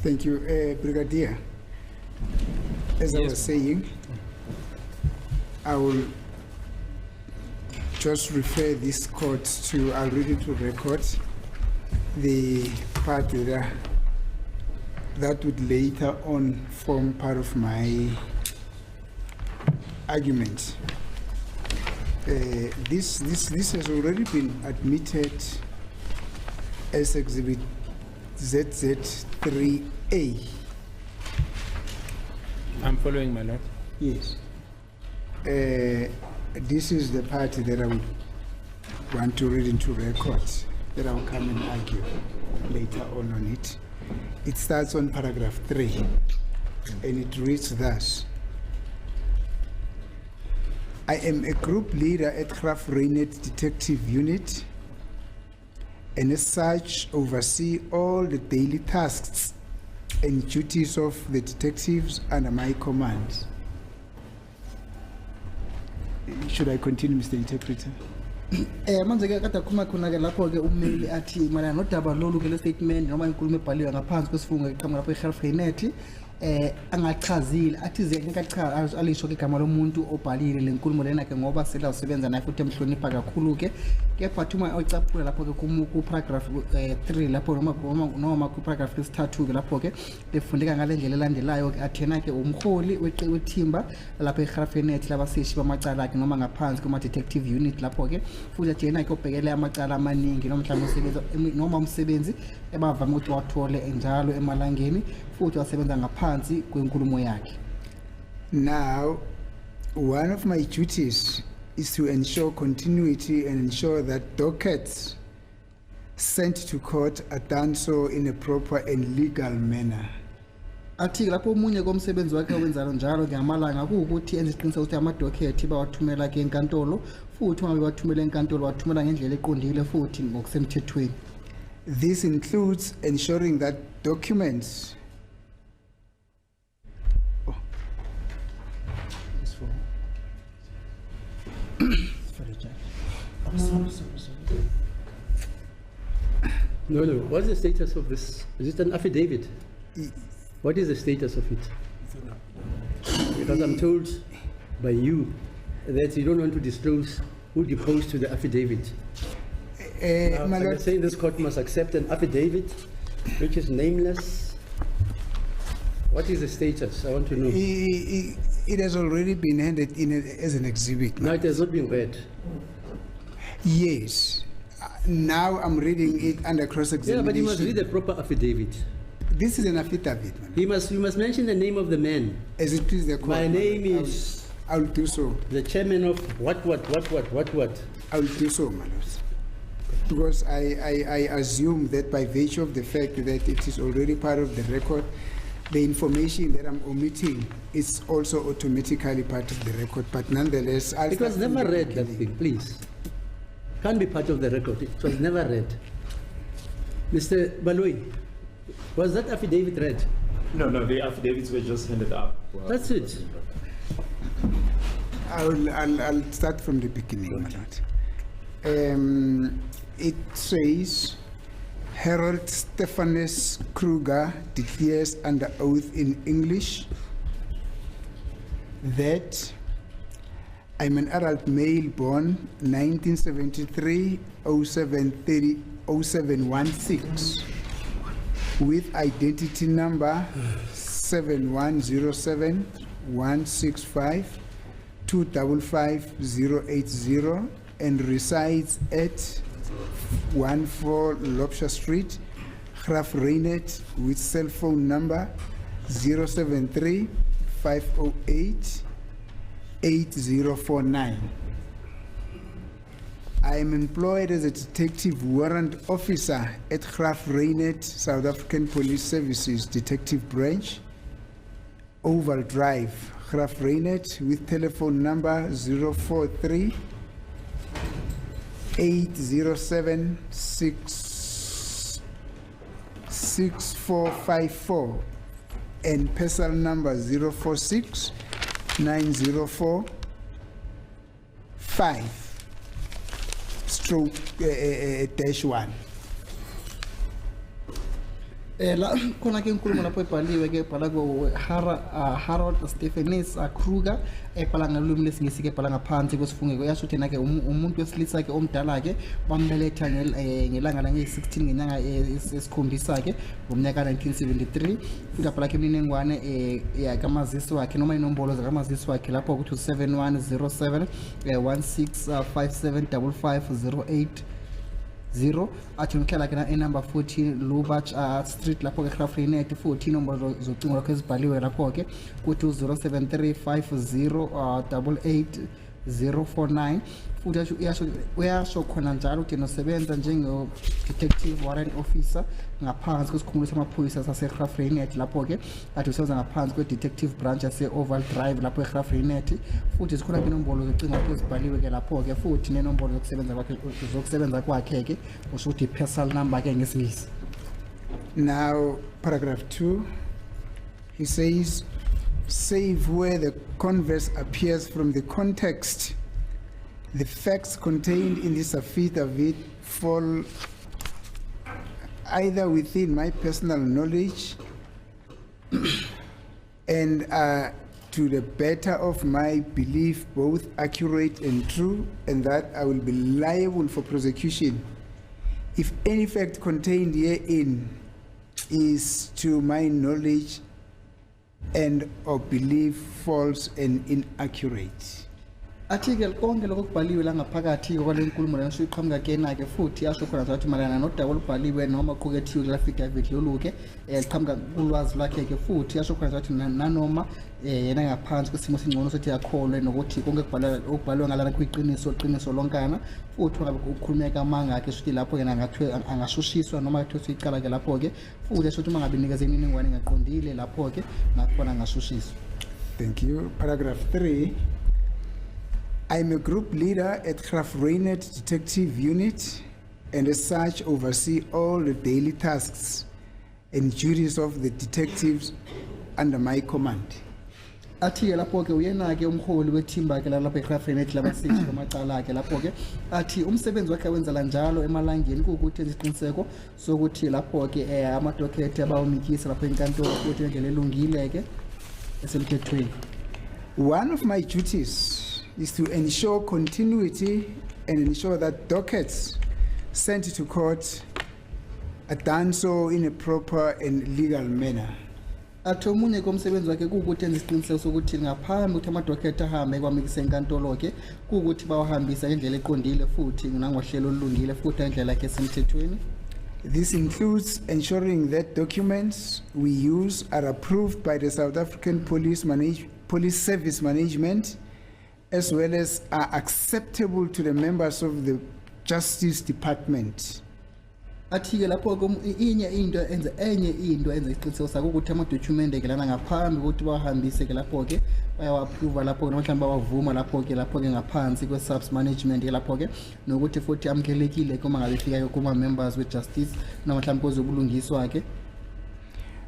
Thank you, Brigadier. As I was saying, I will just refer this court to, I'll read it to record, the part that would later on form part of my argument. This has already been admitted as Exhibit ZZ3A. I'm following, my lord. Yes. This is the part that I would want to read into record, that I will come and argue later on it. It starts on paragraph 3, and it reads thus. I am a group leader at Graf Reinet Detective Unit, and as such oversee all the daily tasks and duties of the detectives under my command. Should I continue, Mr. Interpreter? Manje ke kade khuma khona ke lapho ke ummeli athi mara nodaba lolu ke le statement noma inkulumo ebhaliwe ngaphansi kwesifungo eqhamuka lapho eGraf Reinet angachazile athi ze ngeke alisho ke igama lomuntu obhalile lenkulumo lena ke ngoba sela usebenza naye futhi emhlonipha kakhulu ke kepha thuma ocaphula lapho ke ku paragraph 3 lapho noma ku paragraph 3 ke lapho ke lefundeka ngale ndlela elandelayo ke athena ke umholi wethimba lapho eGraf Reinet labaseshi bamacala akhe noma ngaphansi kuma detective unit lapho ke futhi athena ke obhekele amacala amaningi noma mhlawumbe usebenza noma umsebenzi ebavama ukuthi wathole enjalo emalangeni futhi wasebenza ngaphansi kwenkulumo yakhe. Now, one of my duties is to ensure continuity and ensure that dockets sent to court are done so in a proper and legal manner. Athi lapho umunye komsebenzi wakhe wenzalo njalo ngamalanga ukuthi enze isiqiniseko ukuthi amadocket bawathumela ke enkantolo futhi uma bewathumela enkantolo wathumela ngendlela eqondile futhi ngokusemthethweni. This includes ensuring that documents No, what's the status of this? Is it an affidavit? What is the status of it? Because I'm told by you that you don't want to disclose who deposed to the affidavit. my You're lord, saying this court must accept an affidavit which is nameless. What is the status? I want to know. it has already been handed in as an exhibit. No, it has not been read. Yes. Now I'm reading it under Yeah, cross-examination. but you must read the proper affidavit. This is an affidavit, man. You must mention the name of the man. As it please the court. My name I'll- is I'll do so. the chairman of what. I'll do so, my lord. Because I assume that by virtue of the fact that it is already part of the record, the information that I'm omitting is also automatically part of the record. But nonetheless, I'll It was start from never the read, that beginning. thing, please. Can't be part of the record. It was never read. Mr. Baloi, was that affidavit read? No, the affidavits were just handed up. That's it. I'll start from the beginning, my lord. It says, Harold Stephanus Kruger declares under oath in English that I'm an adult male born 1973 0716 with identity number 7107 165 255080 and resides at 14 Lobsher Street, Graf Reinet, with cell phone number 073 508 8049. I am employed as a detective warrant officer at Graf Reinet, South African Police Services Detective Branch, Oval Drive, Graf Reinet, with telephone number 043 807 6454 and personal number 046 904 5/-1. La khona ke inkulumo lapho ebhaliwe ke bhala ko Harold Stephenis Kruger ebhala ngelimi lesingisi ke bhala ngaphansi kwesifungeko yasho ukuthi na ke umuntu wesilisa ke omdala ke bambeletha ngelanga la nge-16 ngenyanga esikhombisa ke ngomnyaka 1973 futhi bhala ke imininingwane yakamazisi wakhe noma inombolo zakamazisi wakhe lapho ukuthi 7107 16575508 0 athi ngihlala ke na enumber 14 Lubach Street lapho ke Grafreinet 14 nombolo zocingo lakho ezibhaliwe lapho ke kuthi 0735088049 futhi uyasho khona njalo ukuthi nosebenza njenge detective warrant officer ngaphansi kwesikhumulo samaphoyisa saseGrafreinet lapho ke athi usebenza ngaphansi kwe detective branch yase Oval Drive lapho eGrafreinet futhi zikhona ke inombolo zocingo lakho ezibhaliwe ke lapho ke futhi nenombolo zokusebenza kwakhe ke usho ukuthi personal number ke ngesingisi. Now, paragraph 2, he says, save where the converse appears from the context, the facts contained in this affidavit fall either within my personal knowledge and are to the better of my belief both accurate and true, and that I will be liable for prosecution if any fact contained herein is to my knowledge and or belief false and inaccurate. Article konke lokho kubhaliwe la ngaphakathi kwale nkulumo la siqhamuka kena ke futhi yasho khona ukuthi malana nodaba olubhaliwe noma uqhukethiwe kula affidavit loluke liqhamuka kulwazi lwakhe ke futhi yasho khona ukuthi nanoma yena ngaphansi kwesimo singcono sokuthi yakholwe nokuthi konke kubhaliwe ngalana kwiqiniso lonkana futhi ngabe ukukhulumeka amanga akhe futhi lapho yena ngathwe angashushiswa noma ngathwe icala ke lapho ke futhi yasho ukuthi mangabe nikeze imininingwane engaqondile lapho ke nakhona angashushiswa. Thank you. Paragraph 3. I'm a group leader at Grafreinet Detective Unit and as such oversee all the daily tasks and duties of the detectives under my command. Athi lapho ke uyena ke umholi wethimba ke lapha eGrafreinet labasithi bamacala ke lapho ke athi umsebenzi wakhe wenza la njalo emalangeni ukuthi isiqiniseko sokuthi lapho ke amadocument abawunikisa lapho enkantolo futhi ngendlela elungile ke esemthethweni. One of my duties is to ensure continuity and ensure that dockets sent to court are done so in a proper and legal manner. Athi omunye komsebenzi wakhe ukuthi enze isiqiniseko sokuthi ngaphambi ukuthi amadocument ahambe kwamikisa enkantolo ke ukuthi bawahambisa ngendlela eqondile futhi nangohlelo olulungile futhi ngendlela yakhe esemthethweni. This includes ensuring that documents we use are approved by the South African Police Service Management as well as are acceptable to the members of the Justice Department. Athi ke lapho enye into enza isiqiniseko sakho ukuthi amadocument ke lana ngaphambi ukuthi bawahambise ke lapho ke bayawa-approve lapho noma mhlawumbe bawavuma lapho ke ngaphansi kwe-subs management ke lapho ke nokuthi futhi amukelekile kuma ngabe fika kuma-members we-justice noma mhlawumbe kozobulungiswa ke.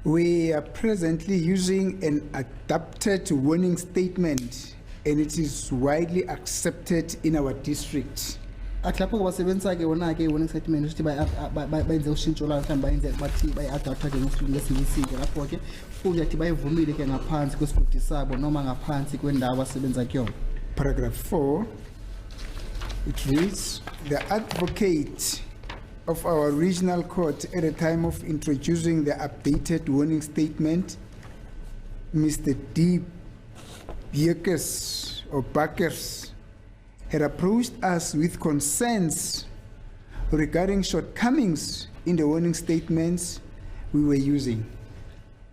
We are presently using an adapted warning statement and it is widely accepted in our district. Athi lapho basebenzisa ke wona ke warning statement ukuthi bayenze ushintsho la mhlawumbe bayenze bathi bayi-adapta ke ngesingisi ke lapho ke futhi athi bayivumile ke ngaphansi kwesigodi sabo noma ngaphansi kwendawo asebenza kuyona. Paragraph 4, it reads, the advocate of our regional court at the time of introducing the updated warning statement, Mr. D. Bierkes or Bakkers, had approached us with concerns regarding shortcomings in the warning statements we were using.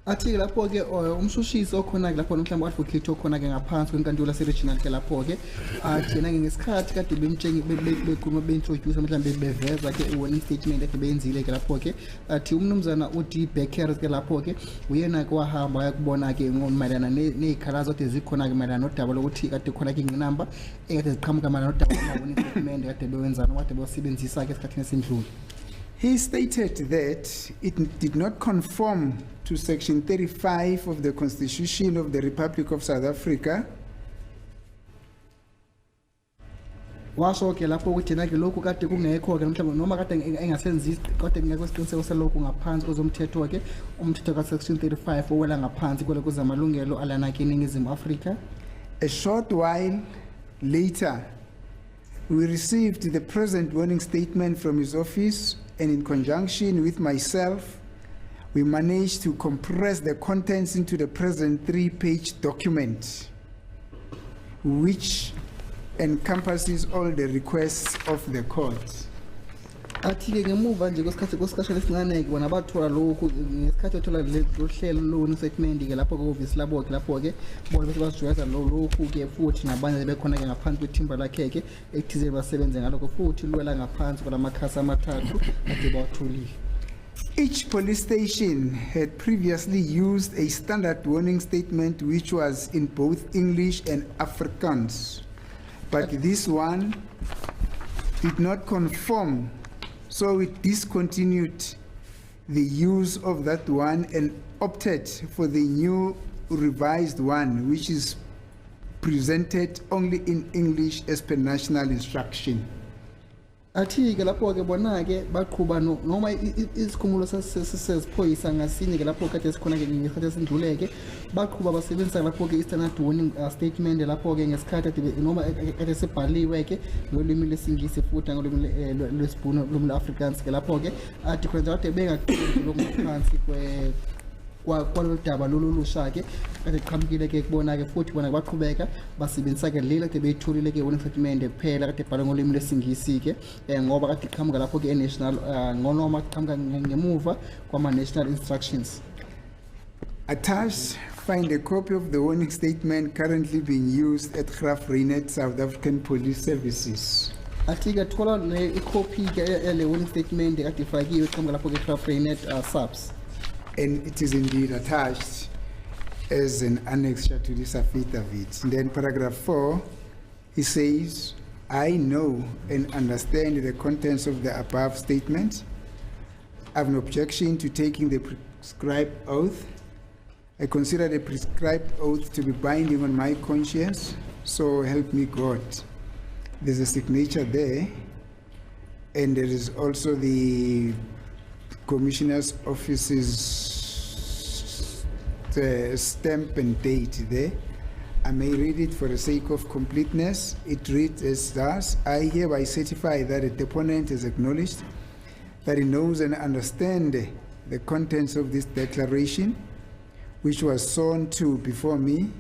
Athi lapho ke umshushiso okhona ke lapho mhlawumbe advocate okhona ke ngaphansi kwenkantolo yase-regional ke lapho ke athi yena ngesikhathi kade bekhuluma be-introduce mhlawumbe beveza ke i-warning statement ekhe beyenzile ke lapho ke athi umnumzana u-D. Beckers ke lapho ke uyena ke wahamba ayakubona ke mayelana neyikhalazo ade zikhona ke mayelana nodaba lokuthi kade khona ke inamba ekade ziqhamuka mayelana nodaba lama-warning statement kade bewenzana kade bewasebenzisa ke esikhathini esindlule. He stated that it did not conform to Section 35 of the Constitution of the Republic of South Africa washo ke lapho ukuthi na ke lokhu kade kungekho ke mhlawumbe noma kade engasenzi kodwa ngeke isiqiniseko salokhu ngaphansi kwezomthetho ke umthetho ka section 35 owela ngaphansi kwele kuzamalungelo alana ke eNingizimu Afrika. A short while later, we received the present warning statement from his office, and in conjunction with myself, we managed to compress the contents into the present 3-page document, which encompasses all the requests of the court. Athi ke ngemuva nje kwesikhathi lesincane ke bona bathola lokhu ngesikhathi othola le hlelo lo statement ke lapho ke office labo ke lapho ke bona bese basijwayeza lokhu ke futhi nabanye bekhona ke ngaphansi kwethimba lakhe ke ekuthize basebenze ngalokho futhi luwela ngaphansi kwalamakhasi amathathu ade bawatholile. Each police station had previously used a standard warning statement which was in both English and Afrikaans, but this one did not conform, so we discontinued the use of that one and opted for the new revised one, which is presented only in English as per national instruction. Athi ke lapho ke bona ke baqhuba noma isikhumulo sesiphoyisa ngasinye ke lapho kade sikhona ke ngesikhathi esinduleke baqhuba basebenzisa lapho ke standard warning statement lapho ke ngesikhathi noma kade sibhaliwe ke ngolimi lesingisi futhi ngolimi lwesibhunu lomlo Afrikaans ke lapho ke athi kwenza ukuthi bengaqhubi lokuphansi kwalodaba lolusha ke kade qhamukile ke kubona ke futhi bona baqhubeka basebenzisa ke lela ke beyitholile ke warning statement kuphela kade bhalwe ngolimi lesingisi ke ngoba kade qhamuka lapho ke national ngonoma qhamuka ngemuva kwama national instructions. Attached, find a copy of the warning statement currently being used at Graaf Reinet South African Police Services. Athi ke thola le copy ke le warning statement kade ifakiwe qhamuka lapho ke Graaf Reinet subs. And it is indeed attached as an annexure to this affidavit. And then paragraph 4, he says, I know and understand the contents of the above statement. I have an objection to taking the prescribed oath. I consider the prescribed oath to be binding on my conscience, so help me God. There's a signature there, and there is also the Commissioner's Office's stamp and date there. I may read it for the sake of completeness. It reads as thus: I hereby certify that the deponent has acknowledged that he knows and understands the contents of this declaration, which was sworn to before me,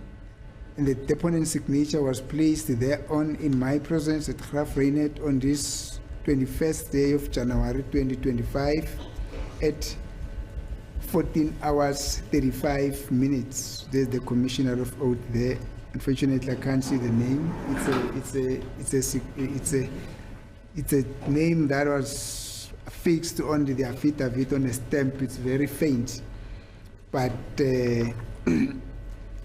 and the deponent's signature was placed thereon in my presence at Graaf Reinet on this 21st day of January 2025 at 14 hours 35 minutes. There's the Commissioner of Oath there. Unfortunately, I can't see the name. It's a name that was fixed on the affidavit on a stamp. It's very faint, but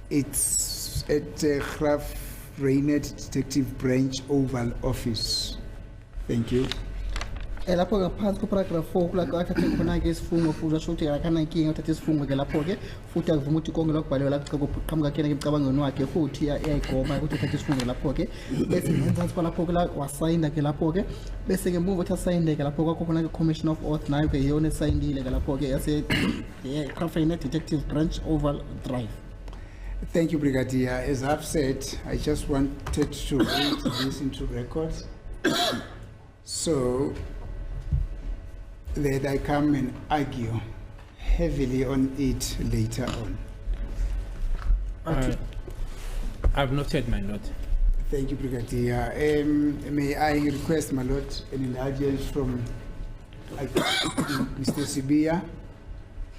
it's at Graaf Reinet Detective Branch Oval Office. Thank you. Lapho ngaphansi paragraph 4 kulakho athathe khona ke isifungo futhi asho ukuthi akana inkinga uthathe isifungo ke lapho ke futhi akuvuma ukuthi konke lokubhaliwe lapho qhamuka kena ke emcabangweni wakhe futhi iyayigoma ukuthi uthathe isifungo lapho ke bese ngenzansi lapho ke la wasayina ke lapho ke bese ke move uthi asayinde ke lapho kwakho khona ke commission of oath nayo ke yona esayindile ke lapho ke yase Graaf Reinet Detective Branch Oval Drive. Thank you, Brigadier. As I've said, I just wanted to read this into record so that I come and argue heavily on it later on. I've noted my note. Thank you, Brigadier. May I request, my lord, an indulgence from Mr. Sibia?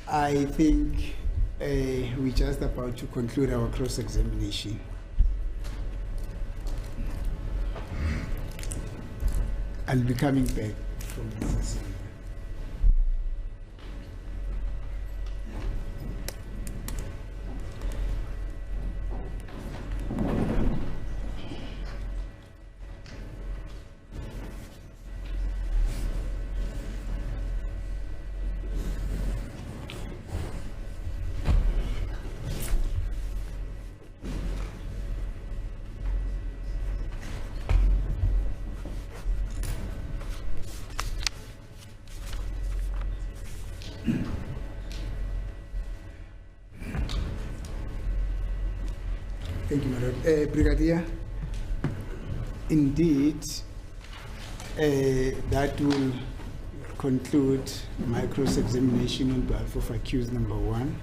I think we're just about to conclude our cross-examination. I'll be coming back from this. Thank you, my lord. Brigadier, indeed, that will conclude my cross-examination on behalf of accused number 1,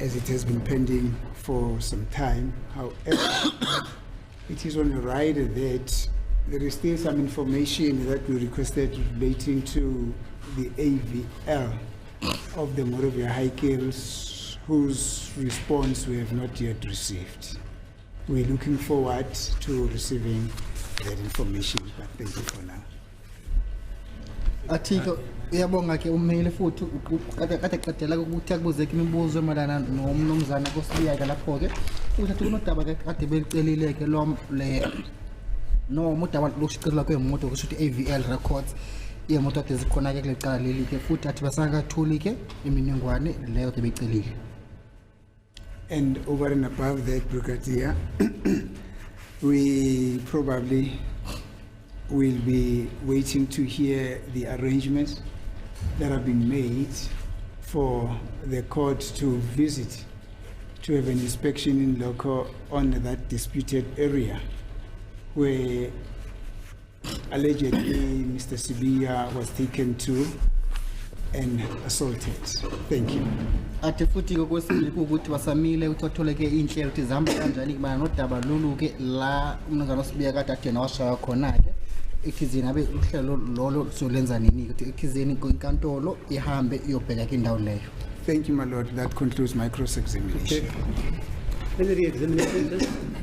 as it has been pending for some time. However, it is on the right that there is still some information that we requested relating to the AVL of the Morovia High Kills, whose response we have not yet received. We're looking forward to receiving that information, but thank you for now. Athiko uyabonga ke ummeli futhi kade qedela ukuthi akubuze imibuzo emalana nomnumzana koSibiyaka lapho ke ukuthi kunodaba ke kade belicelile ke lo le no mudaba lokushicela kwemoto kusho ukuthi AVL records imoto ade zikhona ke kulecala leli ke futhi athi basakathuli ke iminingwane leyo ade becelile. And over and above that, Brigadier, we probably will be waiting to hear the arrangements that have been made for the court to visit, to have an inspection in loco on that disputed area where allegedly Mr. Sibiya was taken to and assaulted. Thank you. Ati futhi kokwesibili ukuthi basamile ukuthi bathole ke inhlelo ukuthi zihamba kanjani kubana nodaba lolu ke la umnumzana oSibiyaka kade athena washaya khona ke ethizini abe uhlelo lolo solenza nini ukuthi ethizini inkantolo ihambe iyobheka ke indawo leyo. Thank you, my lord. That concludes my cross-examination. Any re-examination?